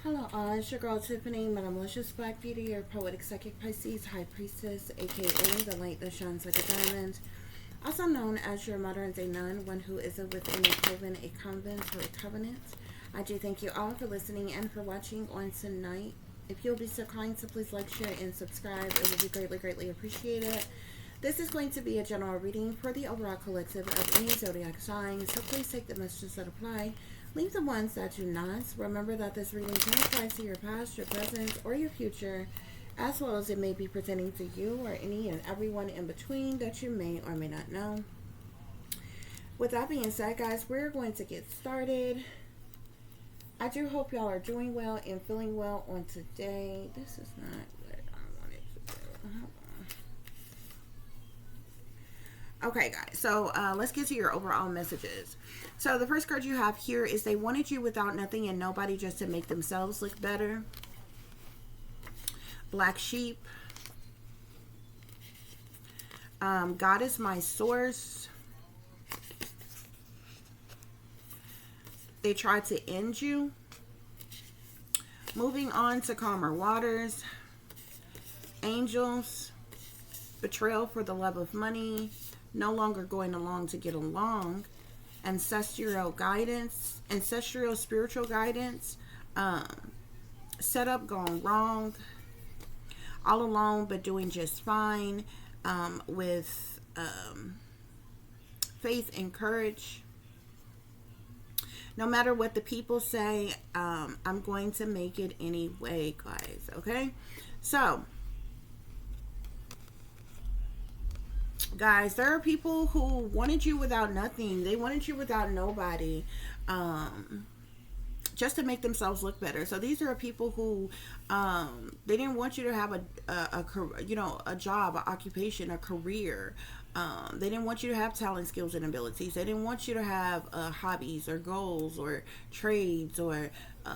Hello all, it's your girl Tiffany, my malicious Black Beauty, your poetic psychic Pisces, High Priestess, aka the light that shines like a diamond. Also known as your modern day nun, one who isn't within a coven, a convent, or a covenant. I do thank you all for listening and for watching on tonight. If you'll be so kind to please like, share, and subscribe, it would be greatly, greatly appreciated. This is going to be a general reading for the overall collective of any zodiac sign, so please take the messages that apply. Leave the ones that do not. Remember that this reading can apply to your past, your present, or your future, as well as it may be pertaining to you or any and everyone in between that you may or may not know. With that being said, guys, we're going to get started. I do hope y'all are doing well and feeling well on today. This is not what I wanted to do. Okay, guys, so let's get to your overall messages. So the first card you have here is they wanted you without nothing and nobody just to make themselves look better. Black sheep. God is my source. They tried to end you. Moving on to calmer waters. Angels. Betrayal for the love of money. No longer going along to get along. Ancestral guidance, ancestral spiritual guidance, setup gone wrong, all alone but doing just fine, with faith and courage. No matter what the people say, I'm going to make it anyway, guys. Okay, so guys, there are people who wanted you without nothing. They wanted you without nobody, just to make themselves look better. So these are people who they didn't want you to have a job, an occupation, a career. They didn't want you to have talent, skills, and abilities. They didn't want you to have hobbies or goals or trades or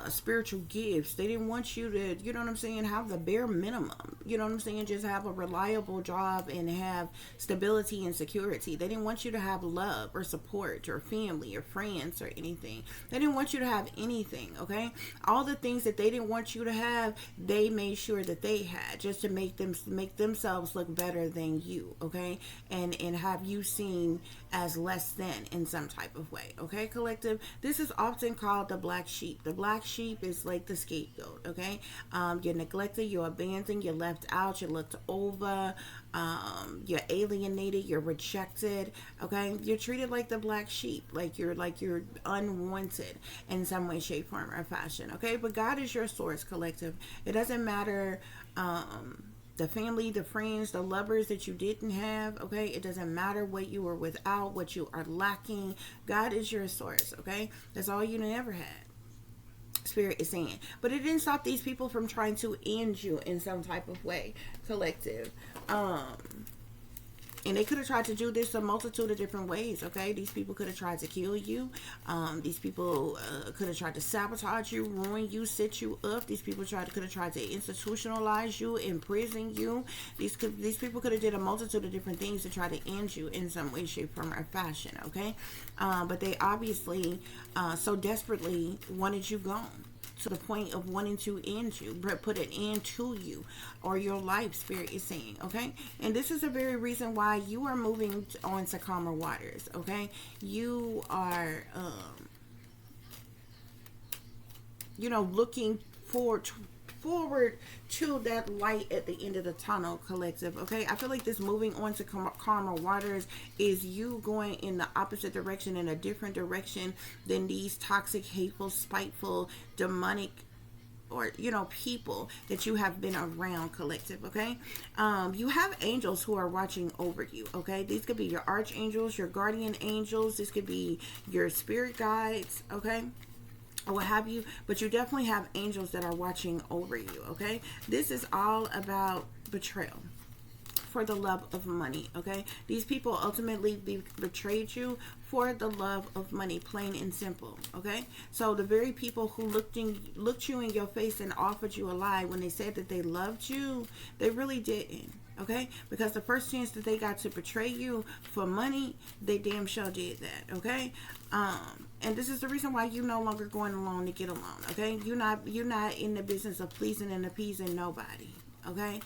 spiritual gifts. They didn't want you to, you know what I'm saying, have the bare minimum. You know what I'm saying? Just have a reliable job and have stability and security. They didn't want you to have love or support or family or friends or anything. They didn't want you to have anything, okay? All the things that they didn't want you to have, they made sure that they had, just to make themselves look better than you, okay? And have you seen as less than in some type of way, okay, collective? This is often called the black sheep. The black sheep is like the scapegoat, okay? You're neglected, you're abandoned, you're left out, you're looked over, you're alienated, you're rejected, okay? You're treated like the black sheep, like you're unwanted in some way, shape, form, or fashion, okay? But God is your source, collective. It doesn't matter the family, the friends, the lovers that you didn't have, okay? It doesn't matter what you were without, what you are lacking. God is your source, okay? That's all you never had. Spirit is saying. But it didn't stop these people from trying to end you in some type of way, collective. And they could have tried to do this a multitude of different ways, okay? These people could have tried to kill you. These people could have tried to sabotage you, ruin you, set you up. These people could have tried to institutionalize you, imprison you. These people could have did a multitude of different things to try to end you in some way, shape, form, or fashion, okay? But they obviously so desperately wanted you gone, to the point of wanting to end you, put an end to you or your life, Spirit is saying, okay? And this is the very reason why you are moving on to calmer waters, okay? You are, looking forward to that light at the end of the tunnel, collective, okay? I feel like this moving on to calmer waters is you going in the opposite direction, in a different direction than these toxic, hateful, spiteful, demonic, or people that you have been around, collective, okay? You have angels who are watching over you, okay? These could be your archangels, your guardian angels. This could be your spirit guides, okay? Or what have you, but you definitely have angels that are watching over you, okay? This is all about betrayal for the love of money, okay? These people ultimately betrayed you for the love of money, plain and simple, okay? So the very people who looked you in your face and offered you a lie when they said that they loved you, they really didn't, okay? Because the first chance that they got to betray you for money, they damn sure did that, okay? And this is the reason why you're no longer going along to get along, okay? You're not in the business of pleasing and appeasing nobody, okay?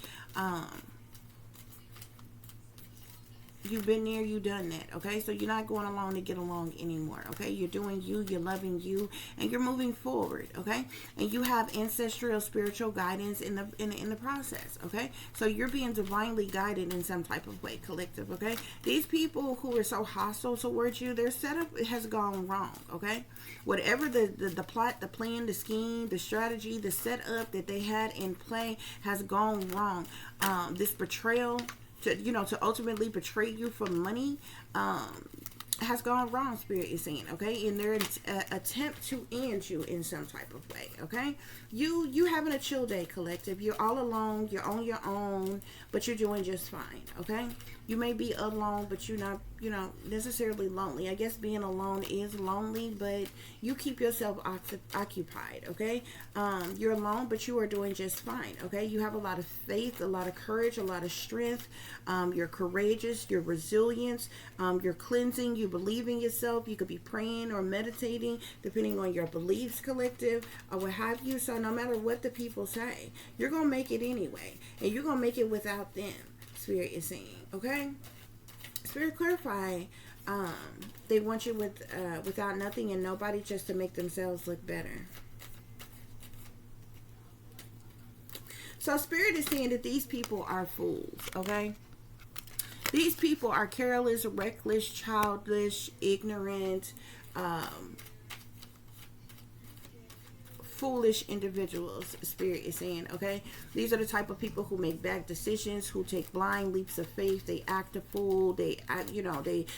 You've been there, you done that, okay? So you're not going along to get along anymore, okay? You're doing you, you're loving you, and you're moving forward, okay? And you have ancestral spiritual guidance in the process, okay? So you're being divinely guided in some type of way, collective, okay? These people who are so hostile towards you, their setup has gone wrong, okay? Whatever the plot, the plan, the scheme, the strategy, the setup that they had in play has gone wrong. This betrayal, to ultimately betray you for money, has gone wrong, Spirit is saying, okay? In their attempt to end you in some type of way, okay? You having a chill day, collective. You're all alone, you're on your own, but you're doing just fine, okay? You may be alone, but you're not, necessarily lonely. I guess being alone is lonely, but you keep yourself occupied, okay? You're alone, but you are doing just fine, okay? You have a lot of faith, a lot of courage, a lot of strength. You're courageous, you're resilient, you're cleansing, you believe in yourself. You could be praying or meditating, depending on your beliefs, collective, or what have you. So no matter what the people say, you're going to make it anyway, and you're going to make it without them, Spirit is saying, okay? Spirit, clarify, they want you without nothing and nobody, just to make themselves look better. So Spirit is saying that these people are fools, okay? These people are careless, reckless, childish, ignorant, foolish individuals, Spirit is saying, okay? These are the type of people who make bad decisions, who take blind leaps of faith. They act a fool. They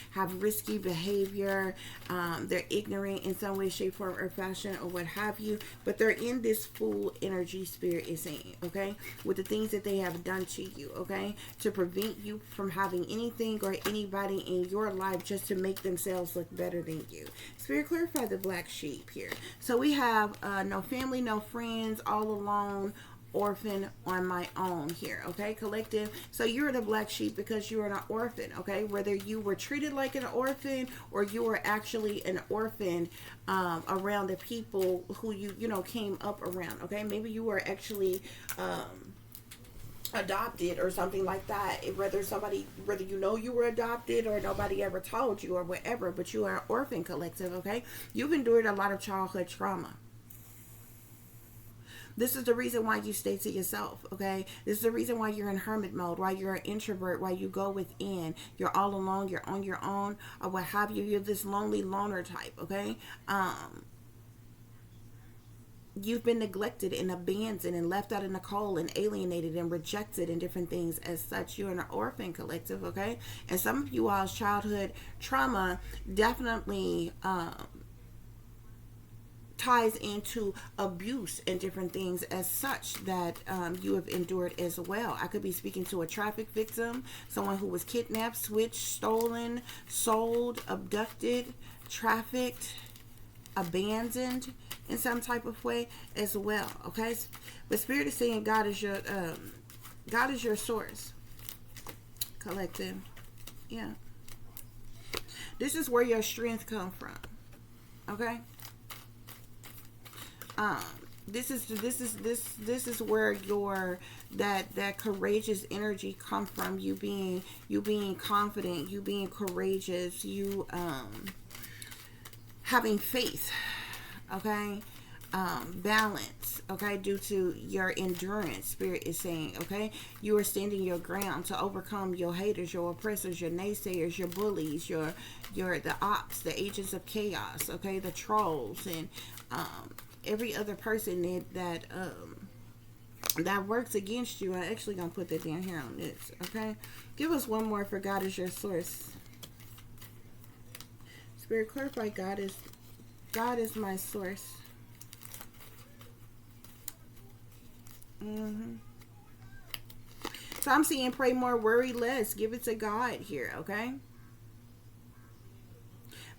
have risky behavior. They're ignorant in some way, shape, form, or fashion, or what have you. But they're in this fool energy, Spirit is saying, okay? With the things that they have done to you, okay? To prevent you from having anything or anybody in your life, just to make themselves look better than you. Spirit, clarify the black sheep here. So we have no family, no friends, all alone, orphan, on my own here, okay, collective? So you're the black sheep because you're an orphan, okay? Whether you were treated like an orphan or you were actually an orphan around the people who you came up around, okay? Maybe you were actually adopted or something like that, whether you were adopted or nobody ever told you or whatever, but you are an orphan, collective, okay? You've endured a lot of childhood trauma. This is the reason why you stay to yourself, okay? This is the reason why you're in hermit mode, why you're an introvert, why you go within. You're all alone, you're on your own, or what have you. You're this lonely loner type, okay? You've been neglected and abandoned and left out in the cold and alienated and rejected and different things as such. You're an orphan, collective, okay? And some of you all's childhood trauma definitely ties into abuse and different things as such that you have endured as well. I could be speaking to a traffic victim, someone who was kidnapped, switched, stolen, sold, abducted, trafficked, abandoned in some type of way as well, okay? But Spirit is saying God is your source, collective. Yeah, this is where your strength comes from, okay? This is where your that courageous energy come from. You being confident, you being courageous, you having faith, okay? Balance, okay, due to your endurance, Spirit is saying, okay? You are standing your ground to overcome your haters, your oppressors, your naysayers, your bullies, your the ops, the agents of chaos, okay, the trolls, and every other person that works against you. I'm actually gonna put that down here on this, okay? Give us one more for God is your source. Spirit, clarify God is my source. So I'm seeing pray more, worry less. Give it to God here, okay?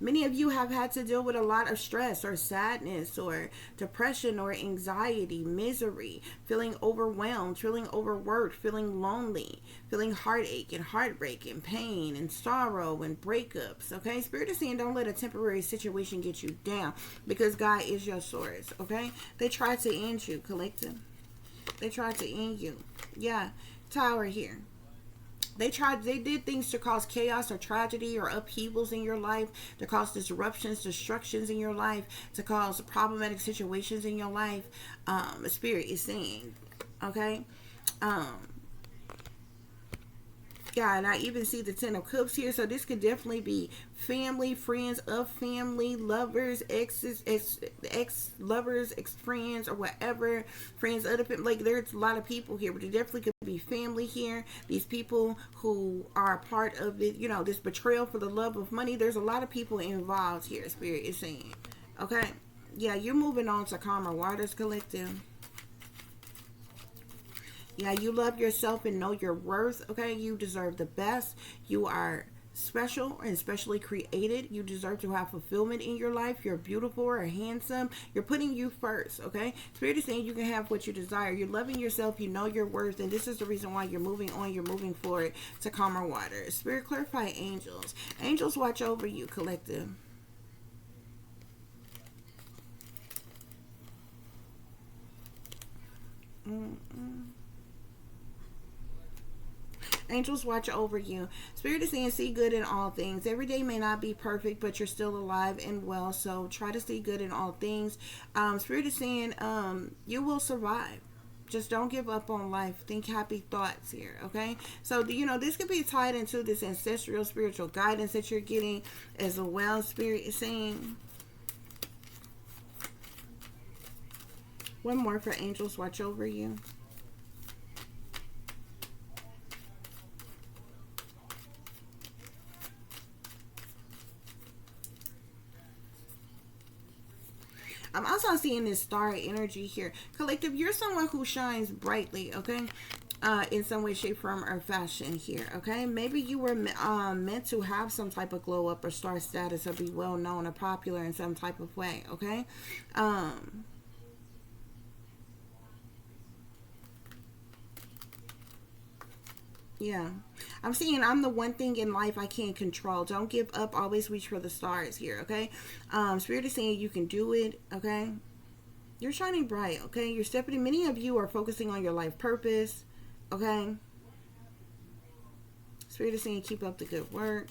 Many of you have had to deal with a lot of stress or sadness or depression or anxiety, misery, feeling overwhelmed, feeling overworked, feeling lonely, feeling heartache and heartbreak and pain and sorrow and breakups. Okay, Spirit is saying don't let a temporary situation get you down, because God is your source. Okay, they tried to end you, collective. They tried to end you. Yeah, Tower here. They did things to cause chaos or tragedy or upheavals in your life, to cause disruptions, destructions in your life, to cause problematic situations in your life. Spirit is saying, okay? Um, yeah, and I even see the Ten of Cups here. So this could definitely be family, friends of family, lovers, exes, ex-lovers, ex-friends, or whatever. Friends, other people. Like, there's a lot of people here, but it definitely could be family here. These people who are part of it, you know, this betrayal for the love of money. There's a lot of people involved here, Spirit is saying. Okay? Yeah, you're moving on to calmer waters, collective. Yeah, you love yourself and know your worth. Okay, you deserve the best. You are special and specially created. You deserve to have fulfillment in your life. You're beautiful or handsome. You're putting you first. Okay, Spirit is saying you can have what you desire. You're loving yourself. You know your worth, and this is the reason why you're moving on. You're moving forward to calmer waters. Spirit, clarify angels. Angels watch over you, collective. Angels watch over you. Spirit is saying see good in all things. Every day may not be perfect, but you're still alive and well. So try to see good in all things. Spirit is saying you will survive. Just don't give up on life. Think happy thoughts here, okay? So, you know, this could be tied into this ancestral spiritual guidance that you're getting as well. Spirit is saying. One more for angels watch over you. I'm also seeing this star energy here. Collective, you're someone who shines brightly, okay? In some way, shape, form, or fashion here, okay? Maybe you were meant to have some type of glow up or star status or be well known or popular in some type of way, okay? Yeah. I'm seeing I'm the one thing in life I can't control. Don't give up. Always reach for the stars here, okay? Spirit is saying you can do it, okay? You're shining bright, okay? You're stepping in. Many of you are focusing on your life purpose, okay? Spirit is saying keep up the good work.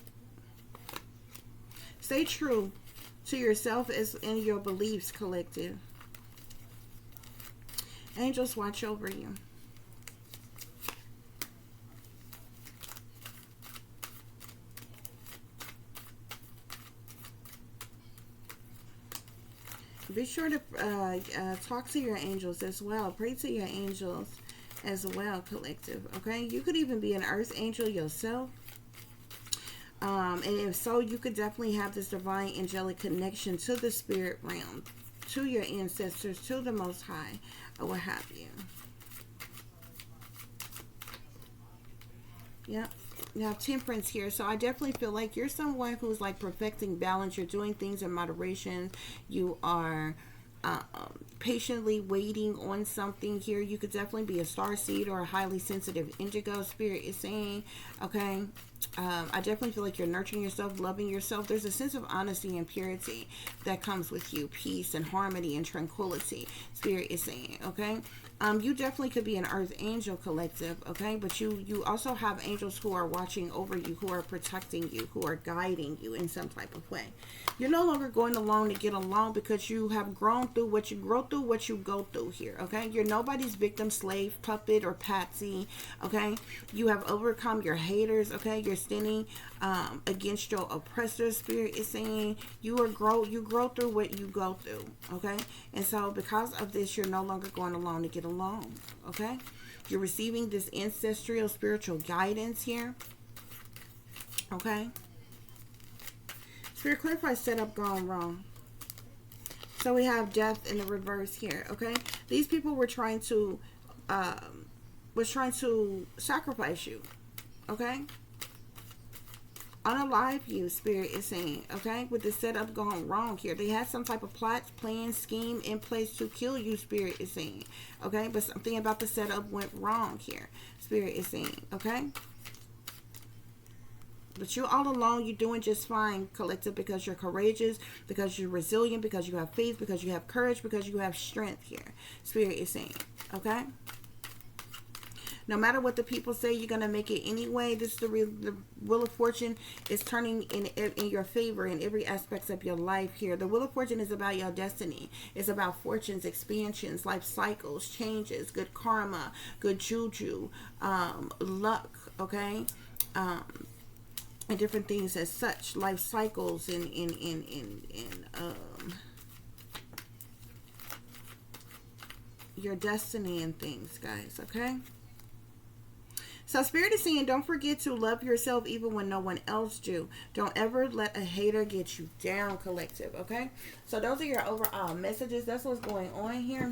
Stay true to yourself as in your beliefs, collective. Angels watch over you. Be sure to talk to your angels as well. Pray to your angels as well, collective. Okay, you could even be an earth angel yourself. And if so, you could definitely have this divine angelic connection to the spirit realm, to your ancestors, to the Most High, or what have you. Yep. You have temperance here. So I definitely feel like you're someone who's like perfecting balance. You're doing things in moderation. You are patiently waiting on something here. You could definitely be a star seed or a highly sensitive indigo. Spirit is saying, okay, I definitely feel like you're nurturing yourself, loving yourself. There's a sense of honesty and purity that comes with you, peace and harmony and tranquility. Spirit is saying, okay. You definitely could be an earth angel, collective, okay? But you also have angels who are watching over you, who are protecting you, who are guiding you in some type of way. You're no longer going alone to get along, because you have grown through what you go through here, okay? You're nobody's victim, slave, puppet, or patsy, okay? You have overcome your haters, okay? You're standing against your oppressor. Spirit is saying you grow through what you go through, okay? And so because of this, you're no longer going alone to get along, okay? You're receiving this ancestral spiritual guidance here, okay? Spirit, clarify setup gone wrong. So we have death in the reverse here, okay? These people were trying to was trying to sacrifice you. Okay? Unalive you, Spirit is saying. Okay? With the setup going wrong here. They had some type of plot, plan, scheme in place to kill you, Spirit is saying. Okay? But something about the setup went wrong here, Spirit is saying. Okay? But you all alone, you're doing just fine, collective, because you're courageous, because you're resilient, because you have faith, because you have courage, because you have strength here. Spirit is saying, okay? No matter what the people say, you're going to make it anyway. This is the Wheel of Fortune is turning in your favor in every aspect of your life here. The Wheel of Fortune is about your destiny. It's about fortunes, expansions, life cycles, changes, good karma, good juju, luck, okay? And different things as such, life cycles and your destiny and things, guys, okay? So Spirit is saying, don't forget to love yourself even when no one else do. Don't ever let a hater get you down, collective, okay? So those are your overall messages. That's what's going on here.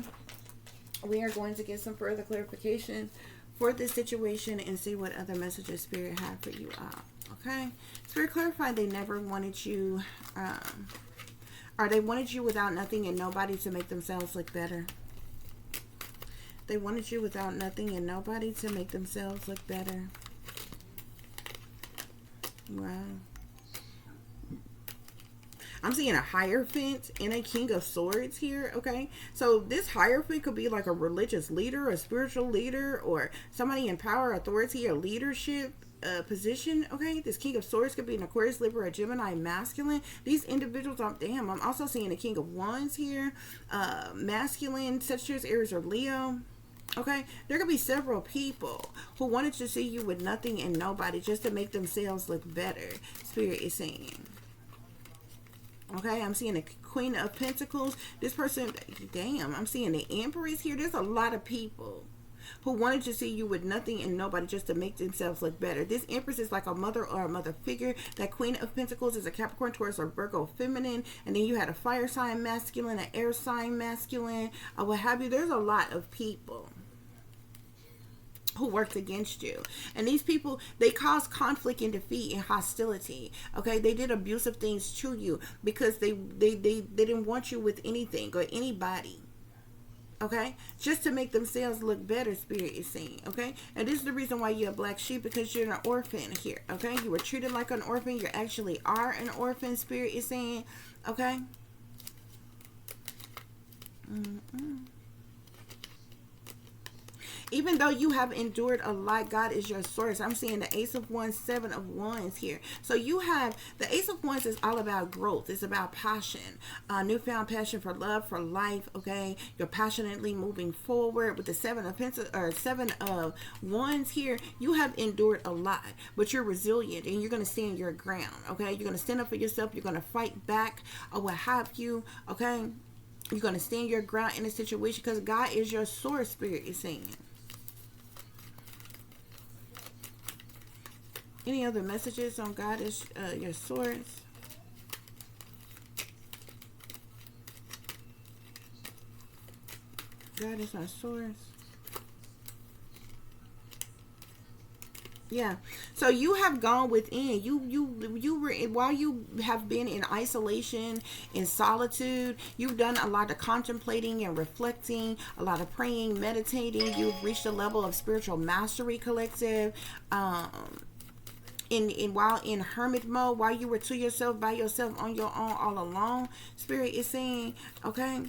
We are going to get some further clarification for this situation and see what other messages Spirit had for you all. Okay, Spirit clarified they never wanted you, or they wanted you without nothing and nobody to make themselves look better. They wanted you without nothing and nobody to make themselves look better. Wow. I'm seeing a Hierophant and a King of Swords here, okay? So this Hierophant could be like a religious leader, a spiritual leader, or somebody in power, authority, or leadership position, okay? This King of Swords could be an Aquarius, Libra, or Gemini masculine. These individuals are, damn, I'm also seeing a King of Wands here, masculine, Sagittarius, Aries, or Leo. Okay, there could be several people who wanted to see you with nothing and nobody just to make themselves look better, Spirit is saying. Okay, I'm seeing the Queen of Pentacles. This person, damn, I'm seeing the Empress here. There's a lot of people who wanted to see you with nothing and nobody just to make themselves look better. This Empress is like a mother or a mother figure. That Queen of Pentacles is a Capricorn, Taurus, or Virgo feminine. And then you had a fire sign masculine, an air sign masculine, or what have you. There's a lot of people who worked against you, and these people, they caused conflict and defeat and hostility. Okay, they did abusive things to you because they didn't want you with anything or anybody. Okay, just to make themselves look better, Spirit is saying. Okay, and this is the reason why you're a black sheep, because you're an orphan here. Okay, you were treated like an orphan. You actually are an orphan, Spirit is saying. Okay. Even though you have endured a lot, God is your source. I'm seeing the Ace of Wands, Seven of Wands here. So you have, the Ace of Wands is all about growth. It's about passion, newfound passion for love, for life, okay? You're passionately moving forward. With the Seven of Wands here, you have endured a lot, but you're resilient and you're going to stand your ground, okay? You're going to stand up for yourself. You're going to fight back or what have you, okay? You're going to stand your ground in a situation because God is your source, Spirit is saying. Any other messages on God is your source? God is my source. Yeah. So you have gone within. You were, while you have been in isolation, in solitude, you've done a lot of contemplating and reflecting, a lot of praying, meditating. You've reached a level of spiritual mastery, collective. While in hermit mode, while you were to yourself, by yourself, on your own, all alone, Spirit is saying, okay?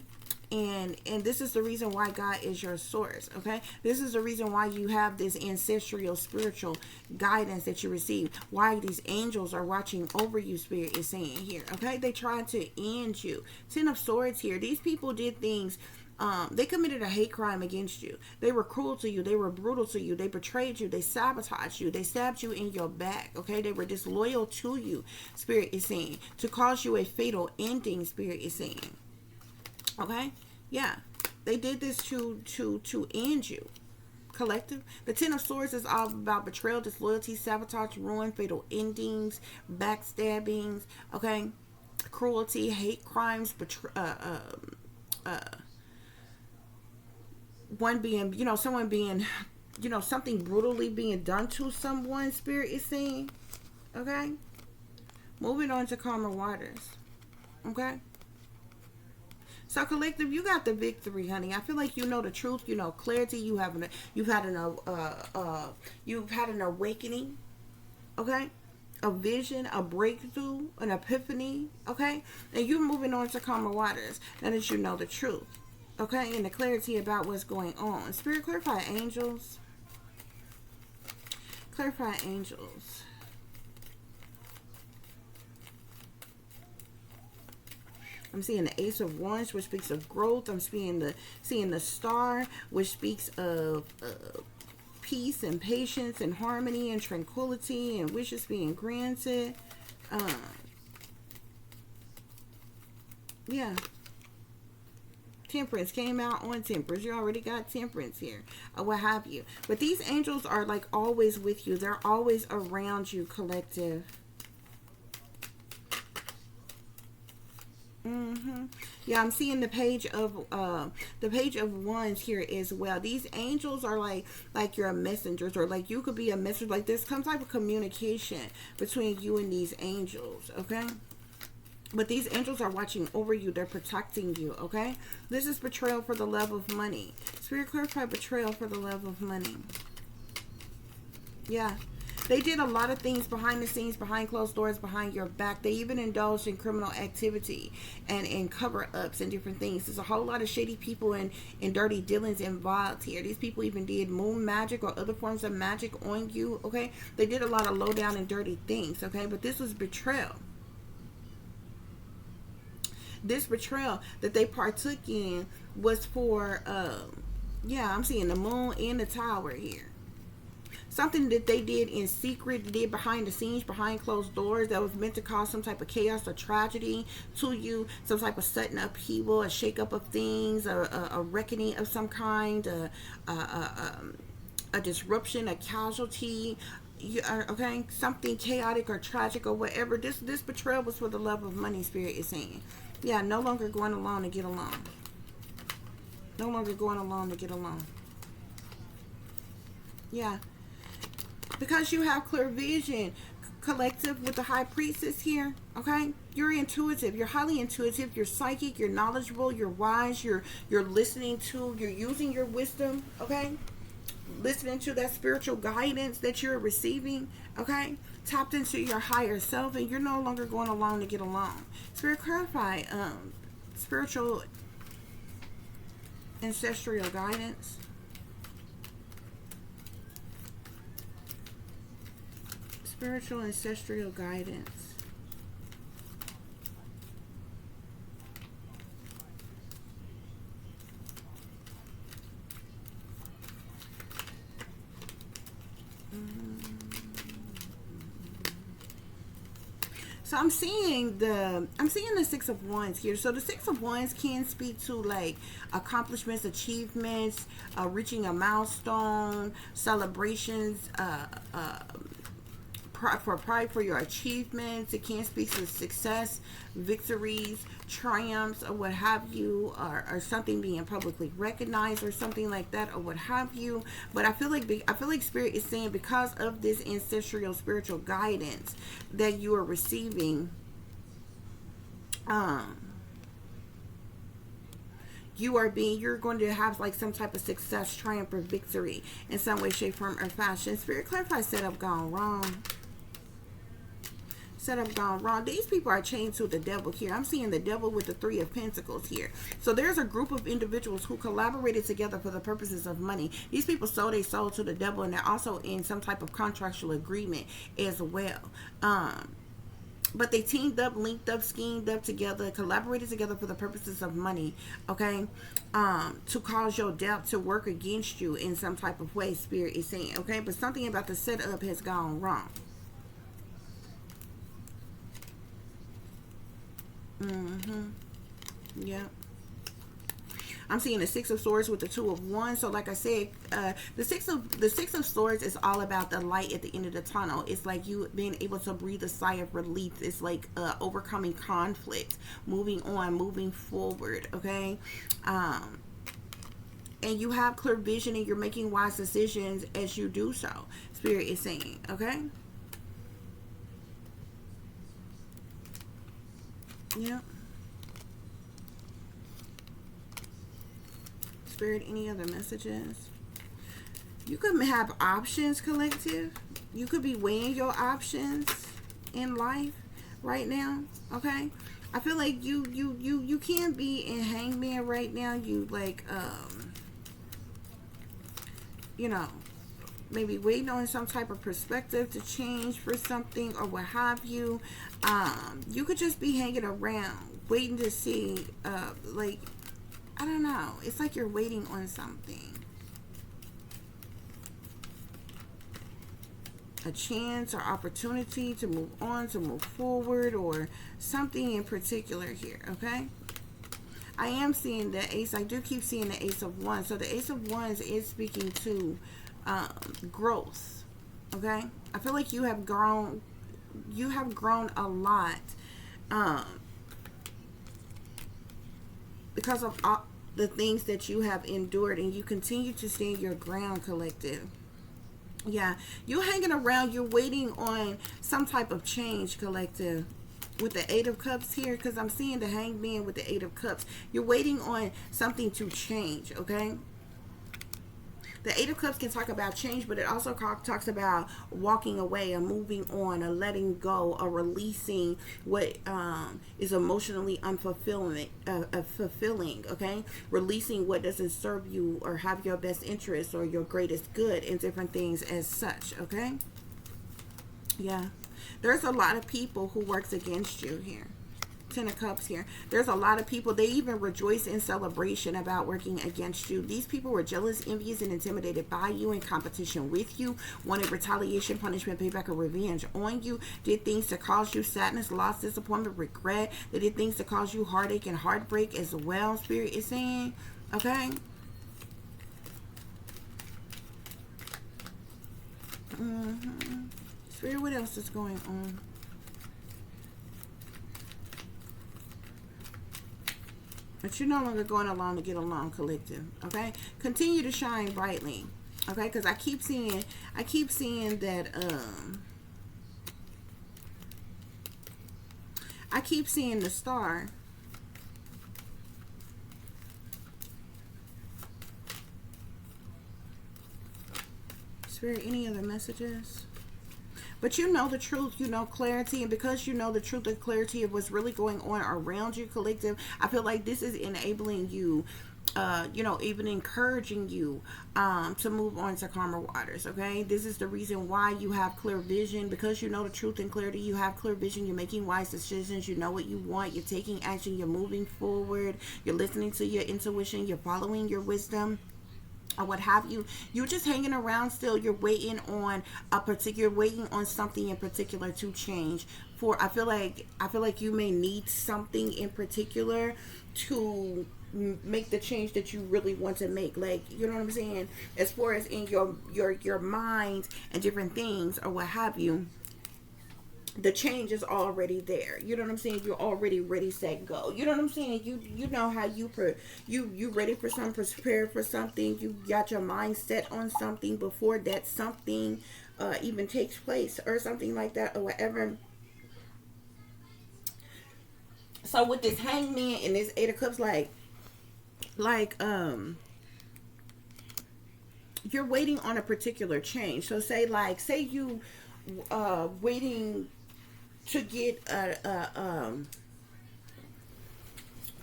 And this is the reason why God is your source, okay? This is the reason why you have this ancestral spiritual guidance that you receive. Why these angels are watching over you, Spirit is saying here, okay? They tried to end you. Ten of Swords here. These people did things. They committed a hate crime against you. They were cruel to you. They were brutal to you. They betrayed you. They sabotaged you. They stabbed you in your back. Okay, they were disloyal to you, Spirit is saying, to cause you a fatal ending, Spirit is saying. Okay, yeah, they did this to end you, collective. The Ten of Swords is all about betrayal, disloyalty, sabotage, ruin, fatal endings, backstabbings. Okay, cruelty, hate crimes, one being, someone being you know, something brutally being done to someone, Spirit is saying. Okay? Moving on to calmer waters. Okay? So collective, you got the victory, honey. I feel like you know the truth, you know clarity. You've had an awakening, okay, a vision, a breakthrough, an epiphany, okay, and you're moving on to calmer waters. Now that you know the truth, okay, and the clarity about what's going on. Spirit, clarify angels. Clarify angels. I'm seeing the Ace of Wands, which speaks of growth. I'm seeing the Star, which speaks of peace and patience and harmony and tranquility and wishes being granted. Yeah. Temperance came out on Temperance. You already got Temperance here, or what have you. But these angels are like always with you. They're always around you, collective. Yeah, I'm seeing the page of wands here as well. These angels are like your messengers, or like you could be a messenger. Like there's some type of communication between you and these angels, okay? But these angels are watching over you. They're protecting you, okay? This is betrayal for the love of money. Spirit, clarify betrayal for the love of money. Yeah. They did a lot of things behind the scenes, behind closed doors, behind your back. They even indulged in criminal activity and in cover-ups and different things. There's a whole lot of shady people and dirty dealings involved here. These people even did moon magic or other forms of magic on you, okay? They did a lot of low down and dirty things, okay? But this was betrayal. This betrayal that they partook in was for, yeah, I'm seeing the moon and the tower here. Something that they did in secret, did behind the scenes, behind closed doors, that was meant to cause some type of chaos or tragedy to you, some type of sudden upheaval, a shakeup of things, a reckoning of some kind, a disruption, a casualty, okay, something chaotic or tragic or whatever. This betrayal was for the love of money, Spirit is saying. Yeah, no longer going along to get along. No longer going along to get along. Yeah. Because you have clear vision, collective, with the high priestess here, okay? You're intuitive. You're highly intuitive. You're psychic. You're knowledgeable. You're wise. You're listening to, you're using your wisdom, okay? Listening to that spiritual guidance that you're receiving, okay? Tapped into your higher self, and you're no longer going along to get along. Spirit, clarify spiritual ancestral guidance. Spiritual ancestral guidance. So I'm seeing the Six of Wands here. So the Six of Wands can speak to like accomplishments, achievements, reaching a milestone, celebrations, pride for your achievements. It can speak to success, victories, triumphs, or what have you, or something being publicly recognized or something like that, or what have you. But I feel like Spirit is saying, because of this ancestral spiritual guidance that you are receiving, you're going to have like some type of success, triumph, or victory in some way, shape, form, or fashion. Spirit, clarify setup gone wrong. Setup gone wrong. These people are chained to the devil here. I'm seeing the devil with the Three of Pentacles here. So there's a group of individuals who collaborated together for the purposes of money. These people sold their soul to the devil, and they're also in some type of contractual agreement as well. But they teamed up, linked up, schemed up together, collaborated together for the purposes of money, okay? To cause your doubt to work against you in some type of way, Spirit is saying, okay? But something about the setup has gone wrong. Yeah. I'm seeing the Six of Swords with the Two of Wands. So like I said, the Six of Swords is all about the light at the end of the tunnel. It's like you being able to breathe a sigh of relief. It's like overcoming conflict, moving on, moving forward, okay? and you have clear vision and you're making wise decisions as you do so, Spirit is saying, okay? Yeah. Spirit, any other messages? You could have options, collective. You could be weighing your options in life right now, okay? I feel like you can't be in hangman right now. You like you know, maybe waiting on some type of perspective to change for something or what have you. You could just be hanging around waiting to see like, I don't know, it's like you're waiting on something, a chance or opportunity to move on, to move forward, or something in particular here, okay? I am seeing the ace. I do keep seeing the Ace of Wands. So the Ace of Wands is speaking to growth, okay? I feel like you have grown a lot because of all the things that you have endured, and you continue to stand your ground, collective. Yeah, you're hanging around, you're waiting on some type of change, collective, with the Eight of Cups here, because I'm seeing the Hangman with the Eight of Cups. You're waiting on something to change, okay? The Eight of Cups can talk about change, but it also talks about walking away, or moving on, or letting go, or releasing what is emotionally unfulfilling, fulfilling, okay? Releasing what doesn't serve you or have your best interests or your greatest good, and different things as such, okay? Yeah. There's a lot of people who works against you here. Ten of Cups here. There's a lot of people, they even rejoice in celebration about working against you. These people were jealous, envious, and intimidated by you, in competition with you, wanted retaliation, punishment, payback, or revenge on you, did things to cause you sadness, loss, disappointment, regret. They did things to cause you heartache and heartbreak as well, Spirit is saying, okay? Spirit, what else is going on? But you're no longer going along to get along, collective, okay? Continue to shine brightly, okay? Because I keep seeing that I keep seeing the star. Spirit, any other messages? But you know the truth, you know clarity, and because you know the truth and clarity of what's really going on around you, collective, I feel like this is enabling you, you know, even encouraging you to move on to calmer waters, okay? This is the reason why you have clear vision, because you know the truth and clarity, you have clear vision, you're making wise decisions, you know what you want, you're taking action, you're moving forward, you're listening to your intuition, you're following your wisdom, or what have you. You're just hanging around still. You're waiting on waiting on something in particular to change. For I feel like you may need something in particular to make the change that you really want to make. Like, you know what I'm saying? As far as in your mind and different things or what have you, the change is already there. You know what I'm saying? You're already ready, set, go. You know what I'm saying? You know how you ready for something, prepared for something. You got your mind set on something before that something even takes place or something like that or whatever. So with this Hangman and this Eight of Cups, you're waiting on a particular change. So say you waiting to get to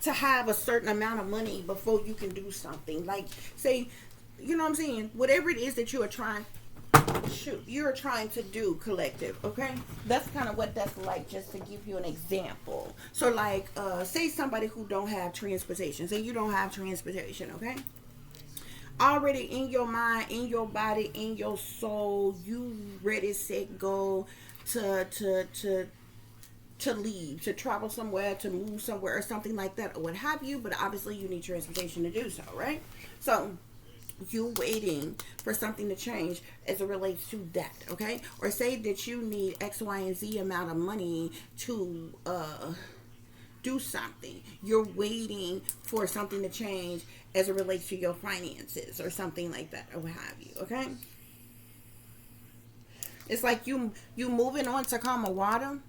have a certain amount of money before you can do something. Like, say, you know what I'm saying? Whatever it is that you are trying to do, collective, okay? That's kind of what that's like, just to give you an example. So like, say somebody who don't have transportation. Say you don't have transportation, okay? Already in your mind, in your body, in your soul, you ready, set, go to leave, to travel somewhere, to move somewhere or something like that or what have you, but obviously you need transportation to do so, right? So you waiting for something to change as it relates to that, okay? Or say that you need X, Y, and Z amount of money to do something. You're waiting for something to change as it relates to your finances or something like that, or what have you. Okay. It's like you moving on to calmer water.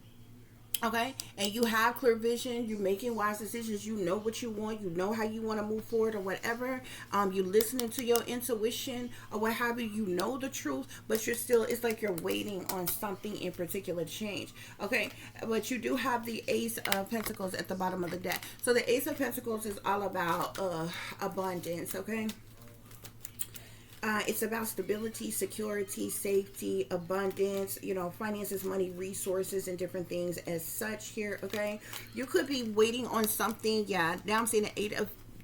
Okay, and you have clear vision, you're making wise decisions, you know what you want, you know how you want to move forward or whatever. You're listening to your intuition or what have you, you know the truth, but you're still, it's like you're waiting on something in particular to change. Okay, but you do have the Ace of Pentacles at the bottom of the deck. So the Ace of Pentacles is all about abundance. Okay, it's about stability, security, safety, abundance, you know, finances, money, resources, and different things as such here. Okay, you could be waiting on something. Yeah, now I'm seeing the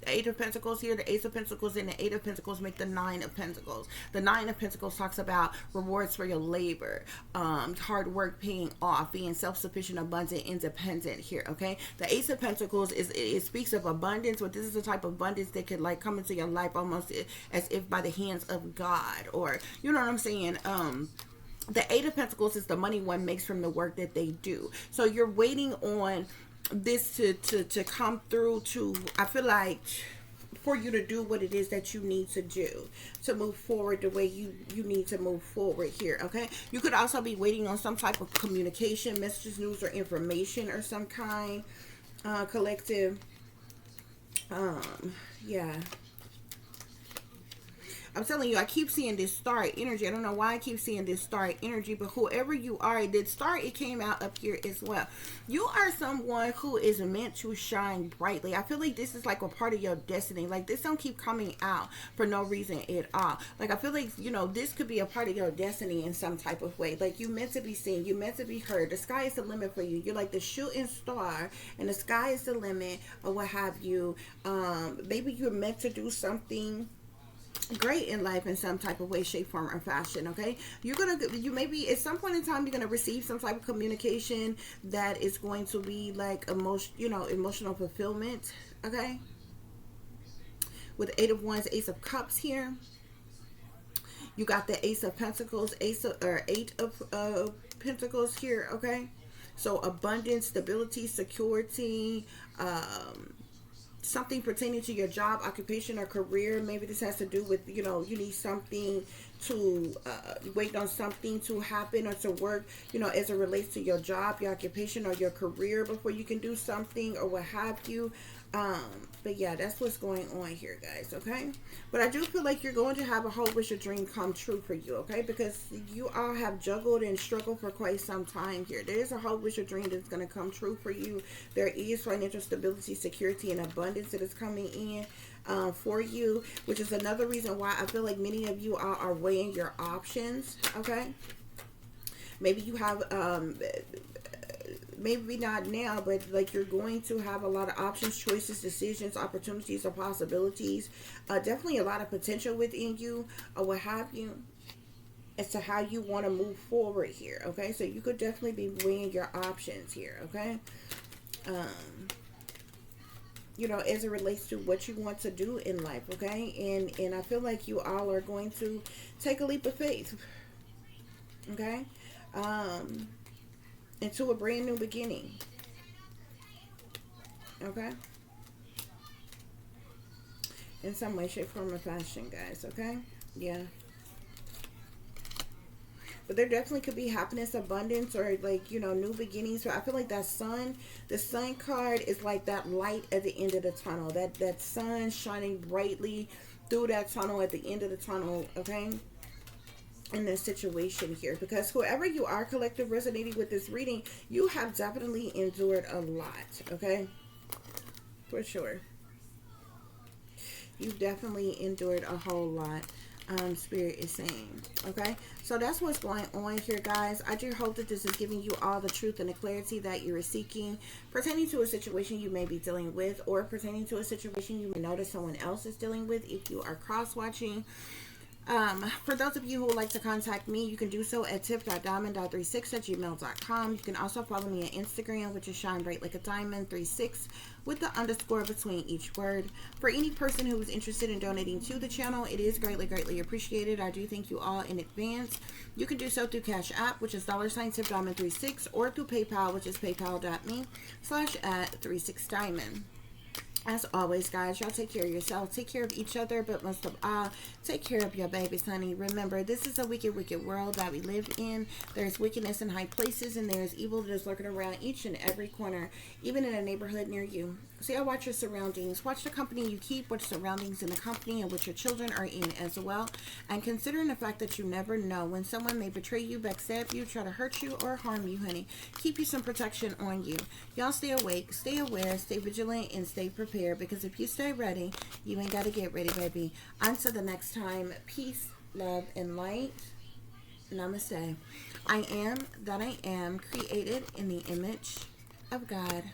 Eight of Pentacles here. The Ace of Pentacles and the Eight of Pentacles make the Nine of Pentacles. The Nine of Pentacles talks about rewards for your labor, hard work paying off, being self-sufficient, abundant, independent here. Okay, the Ace of Pentacles it speaks of abundance, but this is the type of abundance that could like come into your life almost as if by the hands of God, or you know what I'm saying. The Eight of Pentacles is the money one makes from the work that they do. So you're waiting on this to come through, to I feel like for you to do what it is that you need to do to move forward the way you need to move forward here. Okay, you could also be waiting on some type of communication, messages, news, or information or some kind, collective, yeah, I'm telling you, I keep seeing this star energy. I don't know why I keep seeing this star energy, but whoever you are, the star, it came out up here as well. You are someone who is meant to shine brightly. I feel like this is like a part of your destiny. Like this don't keep coming out for no reason at all. Like I feel like, you know, this could be a part of your destiny in some type of way. Like you meant to be seen, you meant to be heard. The sky is the limit for you. You're like the shooting star and the sky is the limit or what have you. Maybe you're meant to do something great in life in some type of way, shape, form, or fashion. Okay, you maybe at some point in time you're gonna receive some type of communication that is going to be like emotional fulfillment. Okay, with Eight of Wands, Ace of Cups here, you got the Ace of Pentacles, Eight of Pentacles here. Okay, so abundance, stability, security, something pertaining to your job, occupation, or career. Maybe this has to do with, you know, you need something to wait on something to happen or to work, you know, as it relates to your job, your occupation, or your career before you can do something or what have you. But yeah, that's what's going on here, guys. Okay, but I do feel like you're going to have a whole wish or dream come true for you. Okay, because you all have juggled and struggled for quite some time here. There is a whole wish or dream that's going to come true for you. There is financial stability, security, and abundance that is coming in for you, which is another reason why I feel like many of you are weighing your options. Okay, maybe you have maybe not now, but like you're going to have a lot of options, choices, decisions, opportunities, or possibilities. Definitely a lot of potential within you or what have you as to how you want to move forward here. Okay, so you could definitely be weighing your options here. Okay, you know, as it relates to what you want to do in life. Okay, and I feel like you all are going to take a leap of faith. Okay, into a brand new beginning. Okay, in some way, shape, form, or fashion, guys. Okay, yeah, but there definitely could be happiness, abundance, or like, you know, new beginnings. So I feel like that sun, the sun card is like that light at the end of the tunnel, that sun shining brightly through that tunnel at the end of the tunnel. Okay, in this situation here, because whoever you are, collective, resonating with this reading, you have definitely endured a lot. Okay, for sure, you've definitely endured a whole lot. Spirit is saying. Okay, so that's what's going on here, guys. I do hope that this is giving you all the truth and the clarity that you are seeking pertaining to a situation you may be dealing with, or pertaining to a situation you may know that someone else is dealing with if you are cross watching. For those of you who would like to contact me, you can do so at tip.diamond.36@gmail.com. You can also follow me on Instagram, which is shine bright like a diamond 36 with the underscore between each word. For any person who is interested in donating to the channel, it is greatly appreciated. I do thank you all in advance. You can do so through Cash App, which is $tip-diamond36, or through PayPal, which is paypal.me/@36diamond. As always, guys, y'all take care of yourself, take care of each other, but most of all, take care of your babies, honey. Remember, this is a wicked world that we live in. There's wickedness in high places, and there's evil that is lurking around each and every corner, even in a neighborhood near you. So y'all watch your surroundings. Watch the company you keep, watch surroundings in the company in which your children are in as well. And considering the fact that you never know when someone may betray you, backstab you, try to hurt you, or harm you, honey. Keep you some protection on you. Y'all stay awake, stay aware, stay vigilant, and stay prepared. Because if you stay ready, you ain't got to get ready, baby. Until the next time, peace, love, and light. Namaste. I am that I am, created in the image of God.